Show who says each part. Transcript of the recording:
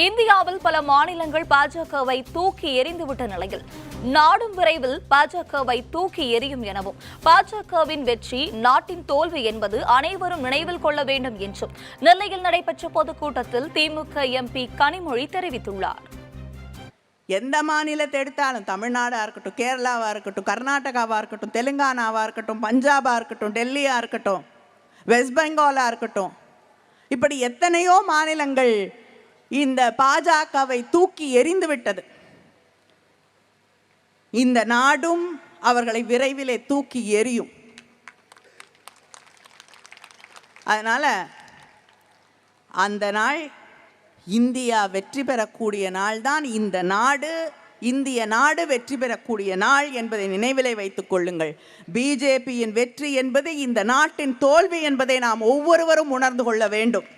Speaker 1: இந்தியாவில் பல மாநிலங்கள் பாஜகவை தூக்கி எறிந்துவிட்ட நிலையில் நாடும் விரைவில் பாஜகவை தூக்கி எறியும் எனவும் பாஜகவின் வெற்றி நாட்டின் தோல்வி என்பது அனைவரும் நினைவில் கொள்ள வேண்டும் என்றும் நெல்லையில் நடைபெற்ற பொதுக்கூட்டத்தில் திமுக எம்பி கனிமொழி தெரிவித்துள்ளார்.
Speaker 2: எந்த மாநிலத்தை எடுத்தாலும் தமிழ்நாடா இருக்கட்டும், கேரளாவா இருக்கட்டும், கர்நாடகாவா இருக்கட்டும், தெலுங்கானாவா இருக்கட்டும், பஞ்சாபா இருக்கட்டும், டெல்லியா இருக்கட்டும், வெஸ்ட் பெங்காலா இருக்கட்டும், இப்படி எத்தனையோ மாநிலங்கள் இந்த பாஜகவை தூக்கி எறிந்து விட்டது. இந்த நாடும் அவர்களை விரைவிலே தூக்கி எறியும். அதனால அந்த நாள் இந்தியா வெற்றி பெறக்கூடிய நாள் தான் இந்திய நாடு வெற்றி பெறக்கூடிய நாள் என்பதை நினைவிலே வைத்துக் கொள்ளுங்கள். பிஜேபியின் வெற்றி என்பது இந்த நாட்டின் தோல்வி என்பதை நாம் ஒவ்வொருவரும் உணர்ந்து கொள்ள வேண்டும்.